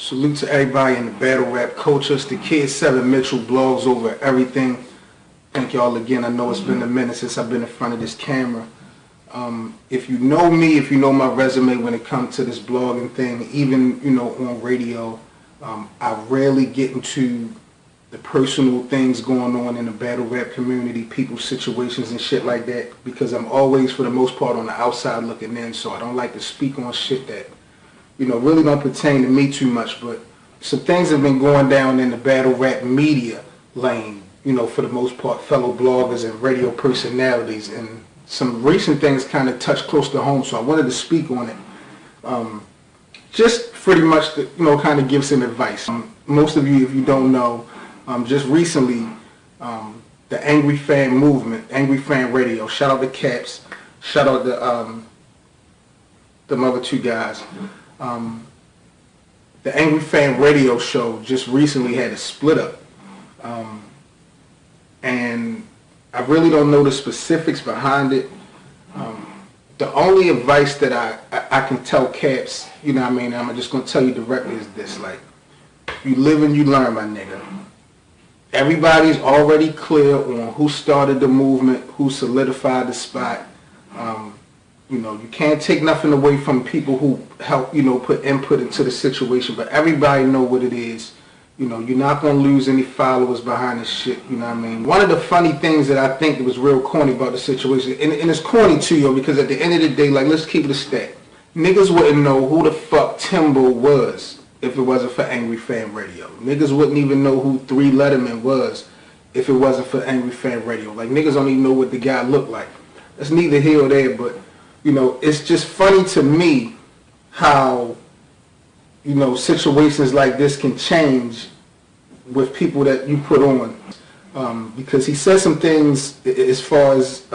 Salute to everybody in the battle rap culture. It's the Kid 7 Mitchell, blogs over everything. Thank y'all again. I know it's been a minute since I've been in front of this camera. If you know me, if you know my resume when it comes to this blogging thing, even on radio, I rarely get into the personal things going on in the battle rap community, people's situations and shit like that, because I'm always, for the most part, on the outside looking in. So I don't like to speak on shit that really don't pertain to me too much. But some things have been going down in the battle rap media lane, for the most part, fellow bloggers and radio personalities, and some recent things kind of touch close to home, so I wanted to speak on it. Just pretty much to, kind of give some advice. Most of you, if you don't know, just recently, the Angry Fan movement, Angry Fan Radio, shout out to Caps, shout out to the other two guys. The Angry Fan Radio show just recently had a split up, and I really don't know the specifics behind it. The only advice that I can tell Caps, I'm just going to tell you directly is this: like, you live and you learn, my nigga. Everybody's already clear on who started the movement, who solidified the spot. You can't take nothing away from people who help, put input into the situation, but everybody know what it is. You're not going to lose any followers behind this shit, One of the funny things that I think was real corny about the situation, and it's corny too, because at the end of the day, like, let's keep it a stack. Niggas wouldn't know who the fuck Timbo was if it wasn't for Angry Fan Radio. Niggas wouldn't even know who 3 Letterman was if it wasn't for Angry Fan Radio. Like, niggas don't even know what the guy looked like. That's neither here or there, but it's just funny to me how, situations like this can change with people that you put on. Because he said some things as far as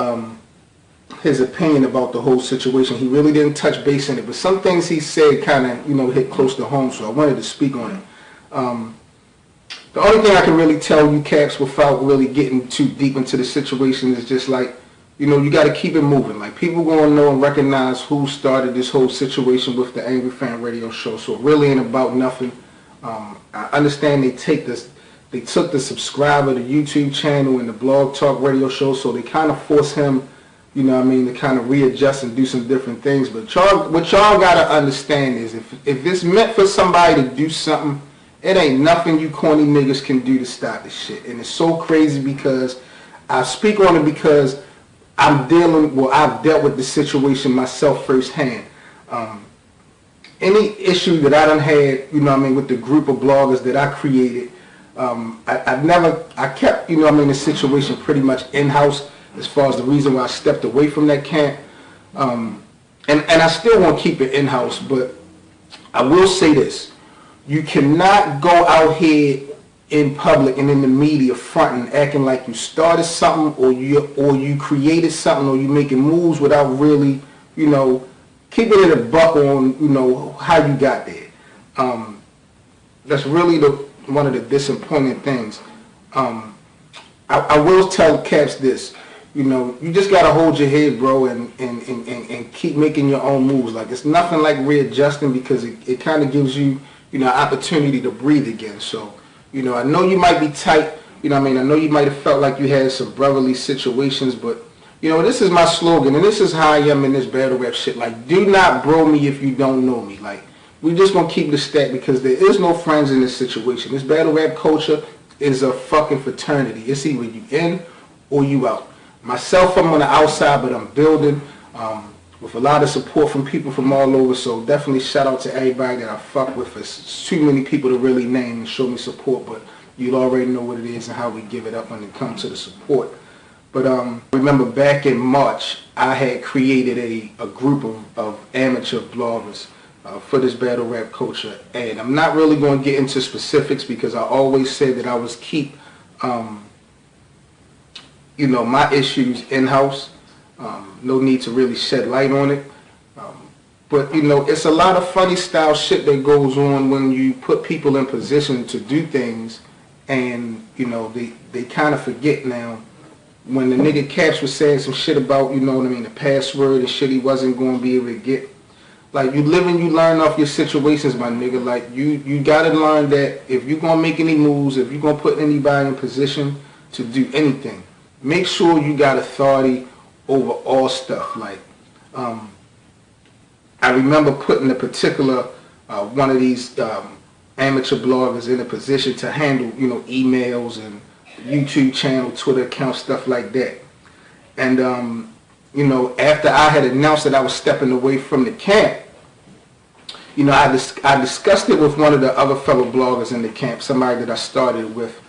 his opinion about the whole situation. He really didn't touch base in it, but some things he said kind of, hit close to home, so I wanted to speak on it. The only thing I can really tell you, Caps, without really getting too deep into the situation is just like, you got to keep it moving. Like, people going to know and recognize who started this whole situation with the Angry Fan Radio show. So it really ain't about nothing. I understand they took the subscriber, the YouTube channel, and the Blog Talk Radio show, so they kind of force him, to kind of readjust and do some different things. But what y'all got to understand is if it's meant for somebody to do something, it ain't nothing you corny niggas can do to stop this shit. And it's so crazy because I speak on it because I've dealt with the situation myself firsthand. Any issue that I done had, with the group of bloggers that I created, I kept, the situation pretty much in-house as far as the reason why I stepped away from that camp. And I still want to keep it in-house, but I will say this. You cannot go out here in public and in the media fronting, acting like you started something or you created something or you making moves without really, keeping it a buck on, how you got there. That's really one of the disappointing things. I will tell Caps this, you just gotta hold your head, bro, and keep making your own moves. Like, it's nothing like readjusting, because it kind of gives you, an opportunity to breathe again. So, I know you might be tight, I know you might have felt like you had some brotherly situations, but, this is my slogan, and this is how I am in this battle rap shit. Like, do not bro me if you don't know me. Like, we just gonna keep it a stack, because there is no friends in this situation. This battle rap culture is a fucking fraternity. It's either you in or you out. Myself, I'm on the outside, but I'm building with a lot of support from people from all over. So definitely shout out to everybody that I fuck with. It's too many people to really name and show me support, but you already know what it is and how we give it up when it comes to the support. But remember back in March, I had created a group of amateur bloggers for this battle rap culture, and I'm not really going to get into specifics because I always said that I was keep my issues in-house. No need to really shed light on it, but it's a lot of funny style shit that goes on when you put people in position to do things, and they kind of forget now. When the nigga Caps was saying some shit about the password and shit he wasn't going to be able to get, Like, you live and you learn off your situations, my nigga. Like, you gotta learn that if you're gonna make any moves, if you're gonna put anybody in position to do anything, make sure you got authority over all stuff. Like, I remember putting a particular one of these amateur bloggers in a position to handle, you know, emails and YouTube channel, Twitter account, stuff like that. And you know, after I had announced that I was stepping away from the camp, you know, I discussed it with one of the other fellow bloggers in the camp, somebody that I started with.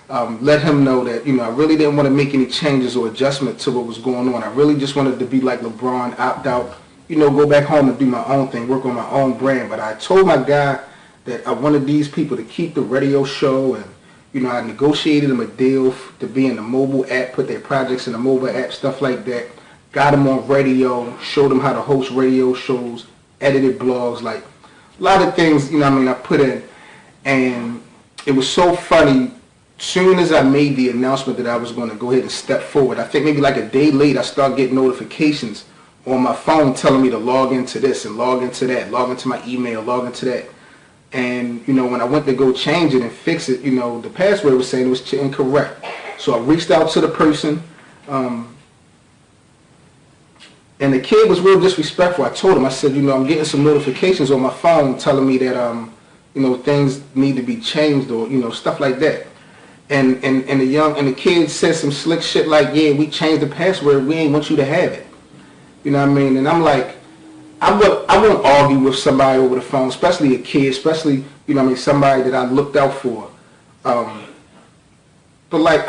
Let him know that, you know, I really didn't want to make any changes or adjustment to what was going on. I really just wanted to be like LeBron, opt out, you know, go back home and do my own thing, work on my own brand. But I told my guy that I wanted these people to keep the radio show, and, you know, I negotiated them a deal to be in the mobile app, put their projects in the mobile app, stuff like that. Got them on radio, showed them how to host radio shows, edited blogs, like a lot of things, you know what I mean, I put in. And it was so funny. Soon as I made the announcement that I was going to go ahead and step forward, I think maybe like a day later, I started getting notifications on my phone telling me to log into this and log into that, log into my email, log into that. And, you know, when I went to go change it and fix it, you know, the password was saying it was incorrect. So I reached out to the person, and the kid was real disrespectful. I told him, I said, you know, I'm getting some notifications on my phone telling me that, you know, things need to be changed, or, you know, stuff like that. And the kid said some slick shit like, yeah, we changed the password, we ain't want you to have it. You know what I mean? And I'm like, I won't argue with somebody over the phone, especially a kid, especially, you know what I mean, somebody that I looked out for. But like,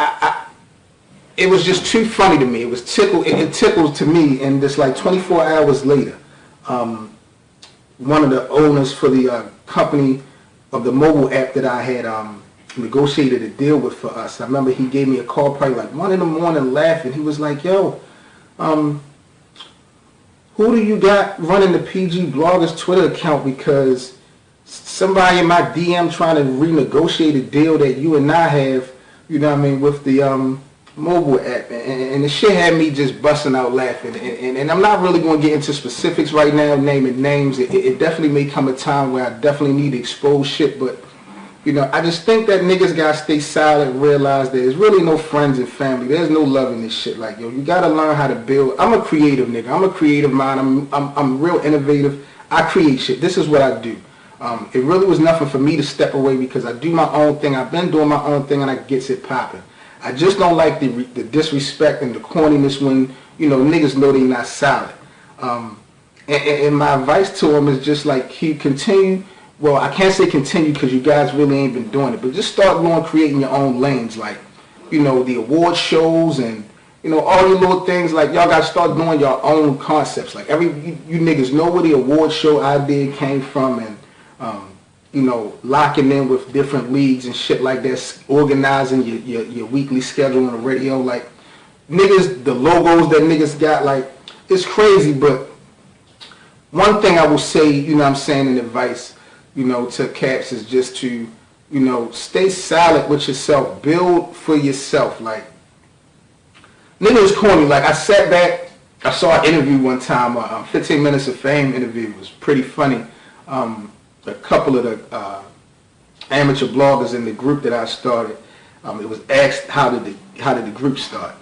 it was just too funny to me. It was it tickled to me. And just like 24 hours later, one of the owners for the company of the mobile app that I had negotiated a deal with for us, I remember he gave me a call probably like 1 in the morning laughing. He was like, yo, who do you got running the PG Bloggers Twitter account? Because somebody in my DM trying to renegotiate a deal that you and I have, you know what I mean, with the mobile app. And the shit had me just busting out laughing. And I'm not really going to get into specifics right now, naming names. It definitely may come a time where I definitely need to expose shit. But, you know, I just think that niggas got to stay silent, realize there's really no friends and family. There's no love in this shit. Like, yo, you got to learn how to build. I'm a creative nigga. I'm a creative mind. I'm real innovative. I create shit. This is what I do. It really was nothing for me to step away because I do my own thing. I've been doing my own thing and I gets it popping. I just don't like the disrespect and the corniness when, you know, niggas know they not solid. And my advice to them is just like, continue. Well, I can't say continue because you guys really ain't been doing it, but just start going creating your own lanes, like, you know, the award shows and, you know, all your little things. Like, y'all got to start doing your own concepts. Like, you niggas know where the award show idea came from, and you know, locking in with different leagues and shit like that, organizing your weekly schedule on the radio. Like, niggas, the logos that niggas got, like, it's crazy. But one thing I will say, you know what I'm saying, in advice, you know, to cats is just to, you know, stay solid with yourself. Build for yourself. Like, nigga was corny. Like, I sat back, I saw an interview one time, 15 Minutes of Fame interview. It was pretty funny. A couple of the amateur bloggers in the group that I started, it was asked how did the group start,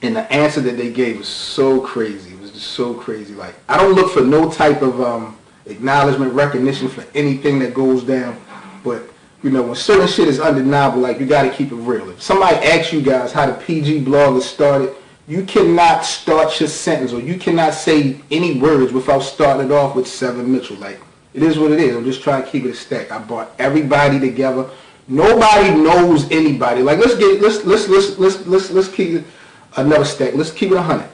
and the answer that they gave was so crazy. It was just so crazy. Like, I don't look for no type of acknowledgement, recognition for anything that goes down, but, you know, when certain shit is undeniable, like, you got to keep it real. If somebody asks you guys how the PG Bloggers started, you cannot start your sentence, or you cannot say any words without starting it off with Seven Mitchell. Like, it is what it is. I'm just trying to keep it a stack. I brought everybody together. Nobody knows anybody. Like, let's keep it another stack. Let's keep it 100.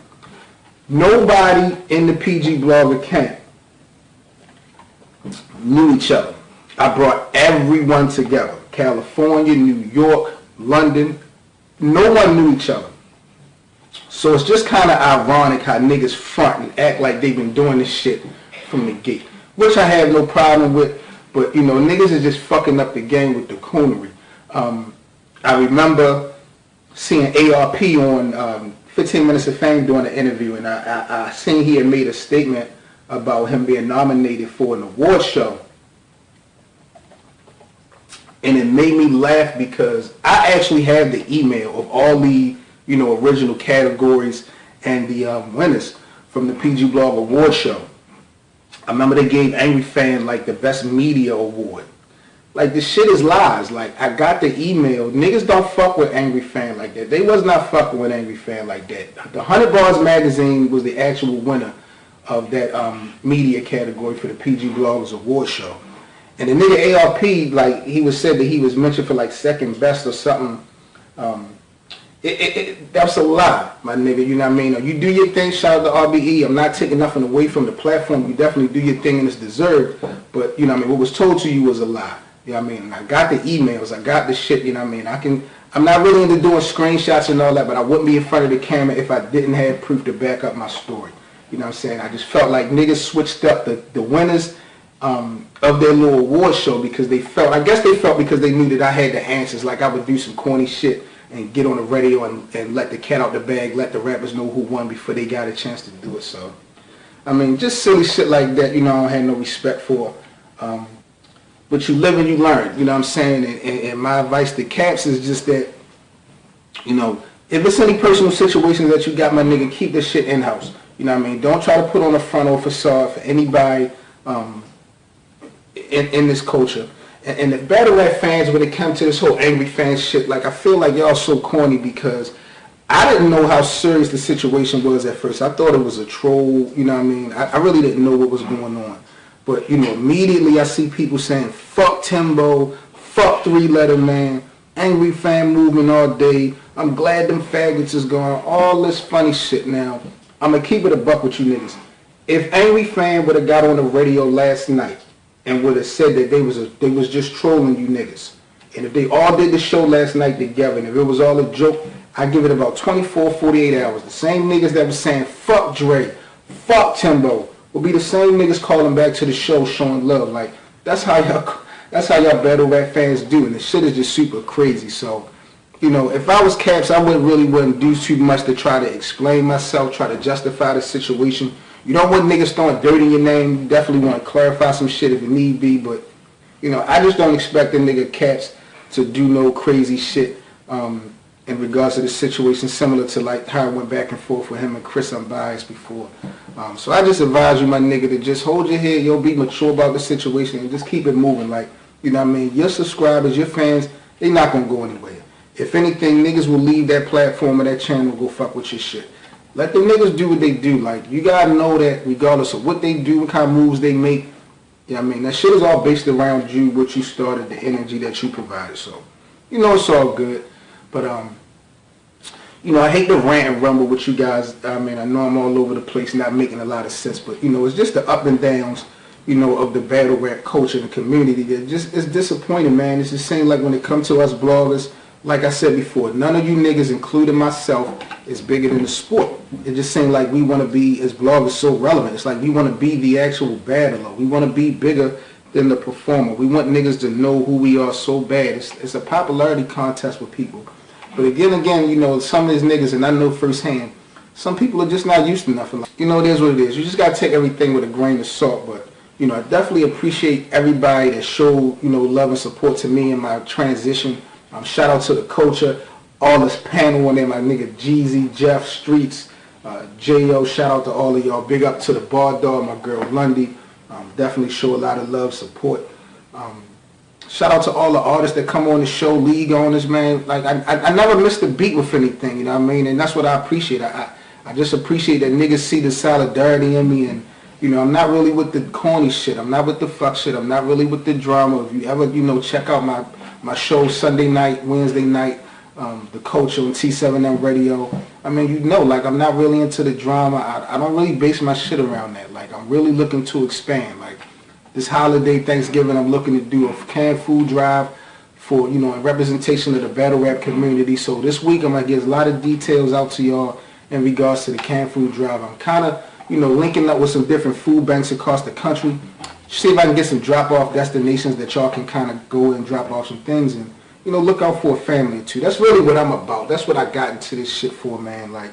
Nobody in the PG Blogger camp knew each other. I brought everyone together. California, New York, London. No one knew each other. So it's just kind of ironic how niggas front and act like they've been doing this shit from the gate. Which I have no problem with, but, you know, niggas is just fucking up the game with the coonery. I remember seeing ARP on 15 Minutes of Fame doing an interview, and I seen he had made a statement about him being nominated for an award show. And it made me laugh because I actually have the email of all the, original categories and the winners from the PG Blog Award Show. I remember they gave Angry Fan like the best media award. Like, this shit is lies. Like, I got the email. Niggas don't fuck with Angry Fan like that. They was not fucking with Angry Fan like that. The 100 Bars magazine was the actual winner of that media category for the PG Bloggers Award Show. And the nigga ARP, like, he was said that he was mentioned for like second best or something. That's a lie, my nigga, you know what I mean? You do your thing, shout out to RBE. I'm not taking nothing away from the platform. You definitely do your thing and it's deserved. But, you know what I mean, what was told to you was a lie. You know what I mean? I got the emails, I got the shit, you know what I mean? I'm not really into doing screenshots and all that, but I wouldn't be in front of the camera if I didn't have proof to back up my story. You know what I'm saying? I just felt like niggas switched up the winners of their little award show because they felt because they knew that I had the answers, like I would do some corny shit and get on the radio and let the cat out the bag, let the rappers know who won before they got a chance to do it. So, I mean, just silly shit like that, I don't have no respect for. But you live and you learn, you know what I'm saying? And my advice to Caps is just that, if it's any personal situations that you got, my nigga, keep this shit in-house. You know what I mean? Don't try to put on a front or facade for anybody in this culture. And the battle rap fans, when it comes to this whole Angry Fan shit, like, I feel like y'all so corny because I didn't know how serious the situation was at first. I thought it was a troll, you know what I mean? I really didn't know what was going on. But, immediately I see people saying, fuck Timbo, fuck Three Letter Man, Angry Fan movement all day, I'm glad them faggots is gone, all this funny shit. Now, I'm going to keep it a buck with you niggas. If Angry Fan would have got on the radio last night and would have said that they was just trolling you niggas, and if they all did the show last night together, and if it was all a joke, I'd give it about 24, 48 hours. The same niggas that was saying, fuck Dre, fuck Timbo, will be the same niggas calling back to the show showing love. Like, that's how y'all battle rap fans do, and the shit is just super crazy. So, if I was Caps, I wouldn't do too much to try to explain myself, try to justify the situation. You don't want niggas throwing dirt in your name. You definitely want to clarify some shit if it need be, but, I just don't expect the nigga Caps to do no crazy shit in regards to the situation, similar to like how I went back and forth with him and Chris Unbiased before. So I just advise you, my nigga, to just hold your head, be mature about the situation and just keep it moving. Like, you know what I mean? Your subscribers, your fans, they not going to go anywhere. If anything, niggas will leave that platform or that channel and go fuck with your shit. Let the niggas do what they do. Like, you got to know that regardless of what they do, what kind of moves they make, you know what I mean? That shit is all based around you, what you started, the energy that you provided. So, it's all good. But, I hate to rant and rumble with you guys. I mean, I know I'm all over the place, not making a lot of sense, but, it's just the up and downs, of the battle rap culture and the community. It's disappointing, man. It's just seems like when it comes to us bloggers, like I said before, none of you niggas, including myself, is bigger than the sport. It just seems like we want to be, as bloggers, so relevant. It's like we want to be the actual battler. We want to be bigger than the performer. We want niggas to know who we are so bad. It's a popularity contest with people. But again, some of these niggas, and I know firsthand, some people are just not used to nothing. It is what it is. You just got to take everything with a grain of salt. But, I definitely appreciate everybody that showed, love and support to me in my transition. Shout out to the culture, all this panel on there, my nigga Jeezy, Jeff, Streets, J.O., shout out to all of y'all. Big up to the Bar Dog, my girl Lundy. Definitely show a lot of love, support. Shout out to all the artists that come on the show, league owners, man. Like, I never missed a beat with anything, you know what I mean? And that's what I appreciate. I just appreciate that niggas see the solidarity in me. And, I'm not really with the corny shit. I'm not with the fuck shit. I'm not really with the drama. If you ever, check out my show Sunday night, Wednesday night, The Culture on T7M Radio. I mean, like, I'm not really into the drama. I don't really base my shit around that. Like, I'm really looking to expand. Like, this holiday, Thanksgiving, I'm looking to do a canned food drive for, in representation of the battle rap community. So this week, I'm going to get a lot of details out to y'all in regards to the canned food drive. I'm kind of, linking up with some different food banks across the country. See if I can get some drop-off destinations that y'all can kind of go and drop off some things and, look out for a family or two. That's really what I'm about. That's what I got into this shit for, man. Like,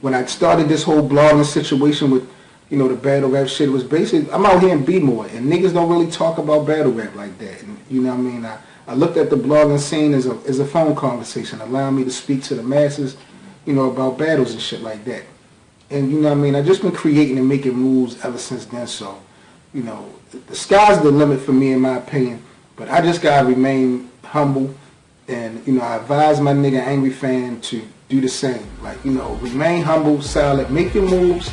when I started this whole blogging situation with you know, the battle rap shit was basically, I'm out here in B-more, and niggas don't really talk about battle rap like that. And, you know what I mean? I looked at the blogging scene as a phone conversation, allowing me to speak to the masses, you know, about battles and shit like that. And, you know what I mean? I've just been creating and making moves ever since then. So, you know, the sky's the limit for me, in my opinion. But I just gotta remain humble. And, you know, I advise my nigga Angry Fan to do the same. Like, you know, remain humble, solid, make your moves.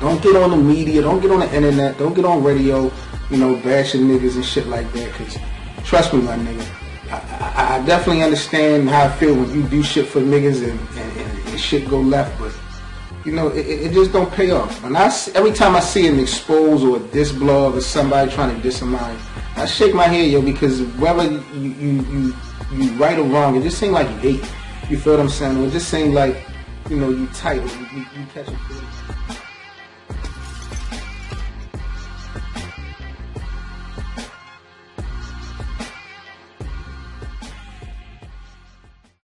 Don't get on the media, don't get on the internet, don't get on radio, you know, bashing niggas and shit like that. Because, trust me, my nigga, I definitely understand how I feel when you do shit for niggas and shit go left. But, you know, it just don't pay off. And every time I see an expose or a diss blog or somebody trying to diss somebody, I shake my head, yo, because whether you right or wrong, it just seems like you hate. You feel what I'm saying? Or it just seems like, you know, you tight, or you catch a